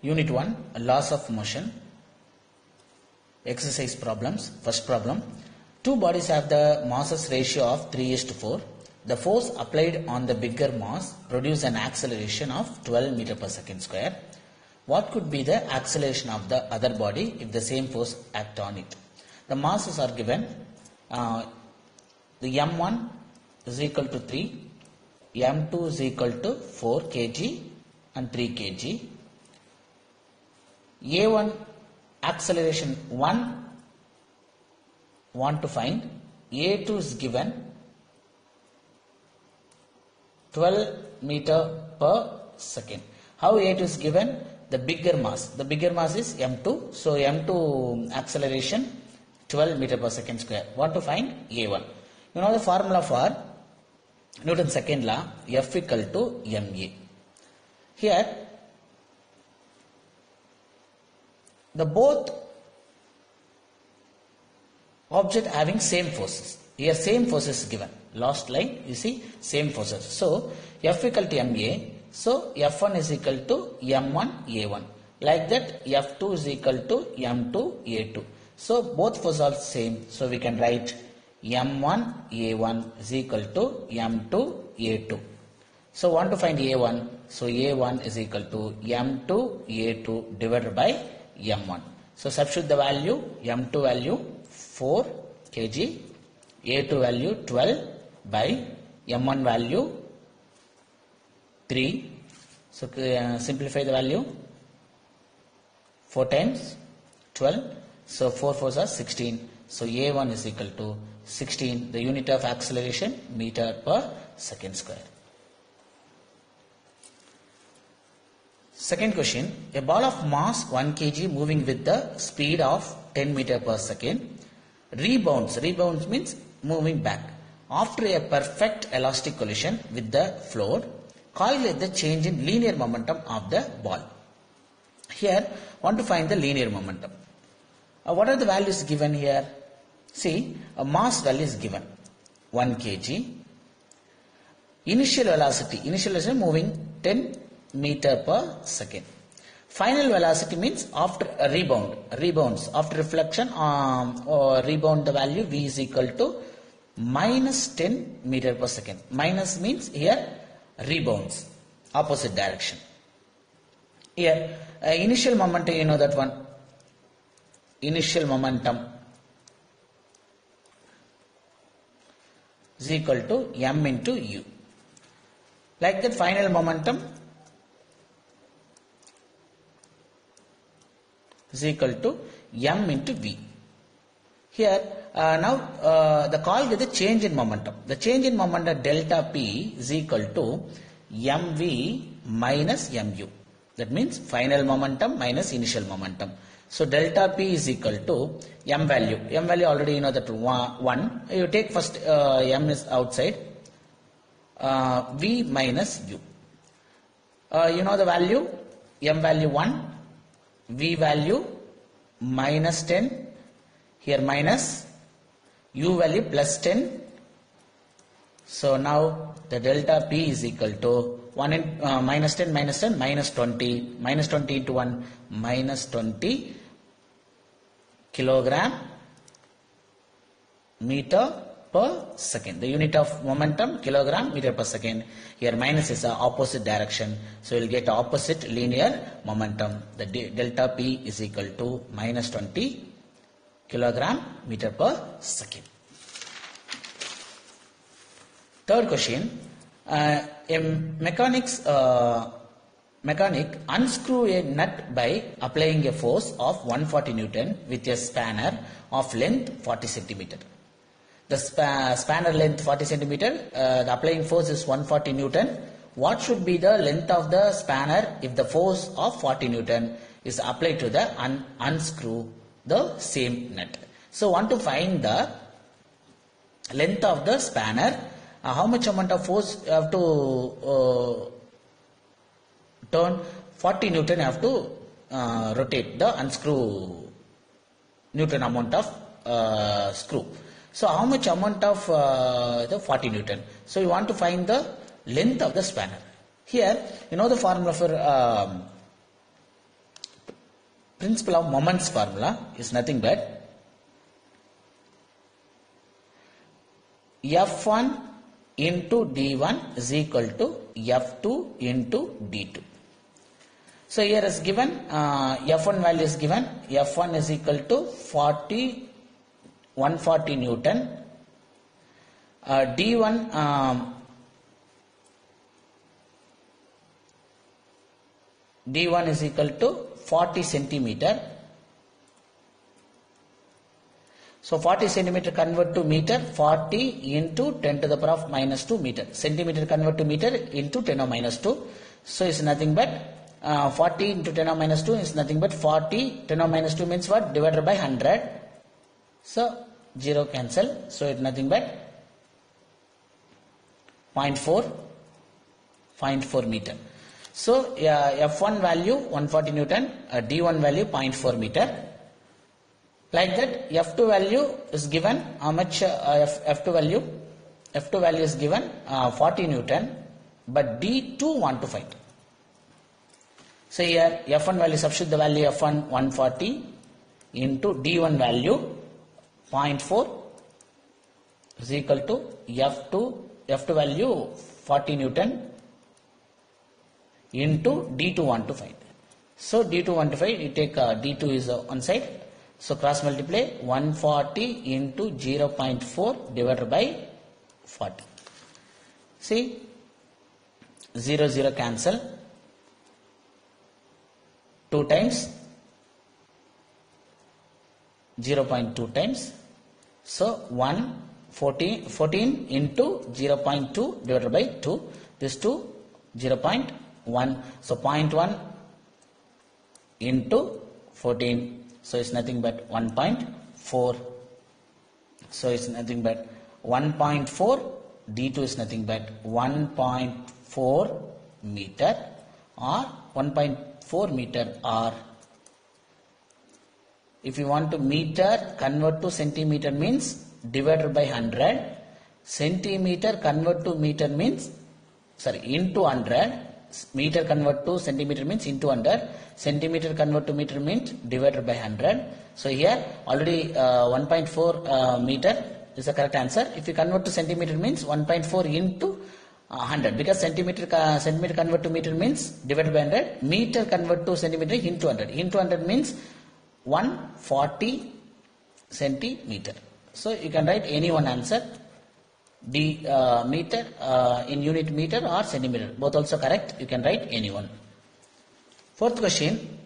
Unit 1, Laws of Motion. Exercise problems. First problem. Two bodies have the masses ratio of 3:4. The force applied on the bigger mass produces an acceleration of 12 meter per second square. What could be the acceleration of the other body if the same force act on it? The masses are given. The m1 is equal to 3, m2 is equal to 4 kg and 3 kg. A1 acceleration 1 want to find. A2 is given 12 meter per second. How A2 is given? The bigger mass. The bigger mass is m2. So m2 acceleration 12 meter per second square. Want to find A1. You know the formula for Newton's second law, F equal to ma. Here the both object having same forces. Here same forces given. Last line you see same forces. So F equal to ma. So F1 is equal to m1 a1. Like that F2 is equal to m2 a2. So both forces are same. So we can write m1 a1 is equal to m2 a2. So want to find a1. So a1 is equal to m2 a2 divided by m1. So substitute the value. M2 value 4 kg, a2 value 12 by m1 value 3. So simplify the value. 4 times 12. So 4 4s are 16. So a1 is equal to 16. The unit of acceleration meter per second square. Second question. A ball of mass 1 kg moving with the speed of 10 meter per second rebounds. Rebounds means moving back. After a perfect elastic collision with the floor, calculate the change in linear momentum of the ball. Here, want to find the linear momentum. What are the values given here? See, a mass value is given 1 kg. Initial velocity moving 10 meter per second. Final velocity means after a rebounds after reflection or rebound, the value v is equal to minus 10 meter per second. Minus means here rebounds, opposite direction. Here initial momentum, you know that one. Initial momentum is equal to m into u. Like that final momentum is equal to m into v. Here now the call with the change in momentum. The change in momentum delta p is equal to mv minus mu. That means final momentum minus initial momentum. So delta p is equal to m value. M value already you know that 1. You take first m is outside. V minus u. You know the value. M value 1. V value minus 10. Here minus. U value plus 10. So now the delta p is equal to 1 in, minus 10 minus 10 minus 20. Minus 20 into 1 minus 20 kilogram meter per second. The unit of momentum kilogram meter per second. Here minus is the opposite direction. So you will get opposite linear momentum. The delta p is equal to minus 20 kilogram meter per second. Third question. A mechanic unscrew a nut by applying a force of 140 Newton with a spanner of length 40 centimeter. The spanner length 40 centimeter, the applying force is 140 Newton. What should be the length of the spanner if the force of 40 Newton is applied to the unscrew the same nut? So want to find the length of the spanner. How much amount of force you have to turn? 40 Newton you have to rotate the unscrew Newton amount of screw. So how much amount of the 40 Newton? So you want to find the length of the spanner. Here you know the formula for principle of moments formula is nothing but F1 into D1 is equal to F2 into D2. So here is given F1 value is given. F1 is equal to 140 Newton. D1 is equal to 40 centimeter. So 40 centimeter convert to meter, 40 into 10 to the power of minus 2 meter. Centimeter convert to meter into 10 of minus 2. So it's nothing but 40 into 10 of minus 2 is nothing but 40. 10 of minus 2 means what? Divided by 100. So 0 cancel. So it's nothing but 0.4 meter. So F1 value 140 Newton, D1 value 0.4 meter. Like that, F2 value is given. How much F2 value? F2 value is given 40 Newton, but D2 want to find. So here F1 value, substitute the value F1 140 into D1 value 0.4 is equal to F2 value 40 Newton into D2 want to find. So D2 want to find, you take D2 is one side. So cross multiply 140 into 0.4 divided by 40. See, 0 0 cancel. 2 times 0.2 times. So 14 into 0.2 divided by 2. This 2 0.1. So 0.1 into 14. So it's nothing but 1.4. So it's nothing but 1.4. D2 is nothing but 1.4 meter or 1.4 meter, or if you want to meter convert to centimeter means divided by 100. Centimeter convert to meter means into 100. Meter convert to centimeter means into 100. Centimeter convert to meter means divided by 100. So here already 1.4 meter is the correct answer. If you convert to centimeter means 1.4 into 100, because centimeter convert to meter means divided by 100. Meter convert to centimeter into 100. Into 100 means 140 centimeter. So you can write any one answer. Meter in unit meter or centimeter, both also correct. You can write any one. Fourth question,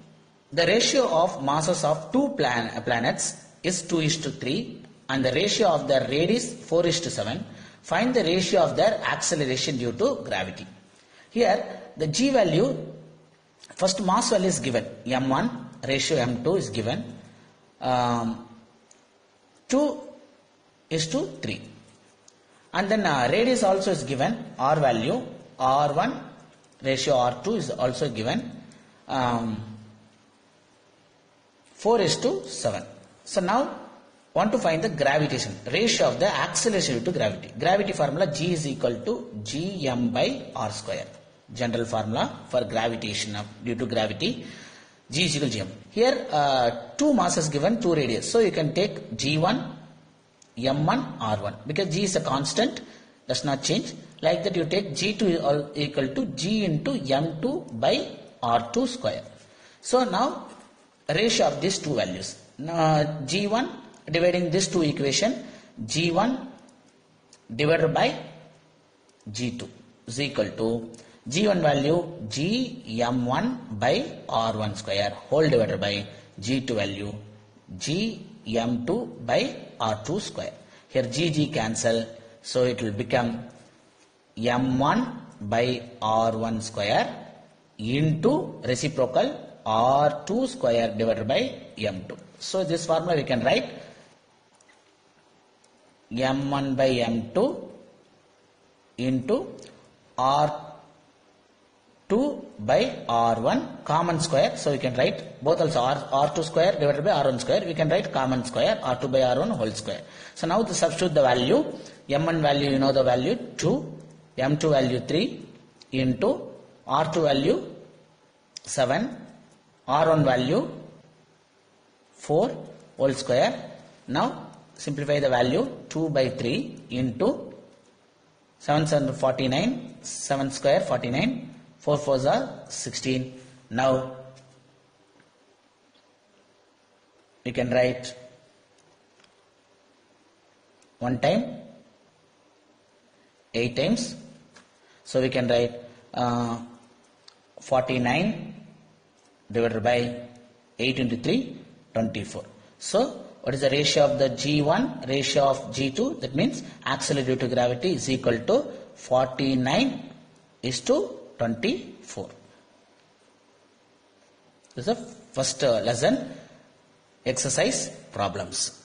the ratio of masses of two planets is 2:3 and the ratio of their radius 4:7. Find the ratio of their acceleration due to gravity. Here the g value, first mass value is given, m1, ratio m2 is given, 2:3. And then radius also is given, r value, r1 ratio r2 is also given, 4:7. So now want to find the gravitation, ratio of the acceleration due to gravity. Gravity formula, G is equal to Gm by r square. General formula for gravitation due to gravity, G is equal to Gm. Here two masses given, two radius. So you can take G1, M1, R1, because G is a constant, does not change. Like that you take G2 equal to G into M2 by R2 square. So now ratio of these two values. G1 dividing these two equation, G1 divided by G2 is equal to G1 value Gm1 by R1 square whole divided by G2 value Gm2 by R2 square. Here G cancel, so it will become M1 by R1 square into reciprocal R2 square divided by M2. So this formula we can write M1 by M2 into R2 by R1 common square. So we can write both also R2 square divided by R1 square. We can write common square R2 by R1 whole square. So now to substitute the value, M1 value you know the value 2, M2 value 3 into R2 value 7, R1 value 4 whole square. Now simplify the value 2 by 3 into 7 7 49, 7 square 49, 4 4s are 16. Now we can write 1 time 8 times. So we can write 49 divided by 8 into 3, 24. So what is the ratio of the G1, ratio of G2? That means axle due to gravity is equal to 49:24. This is the first lesson, exercise problems.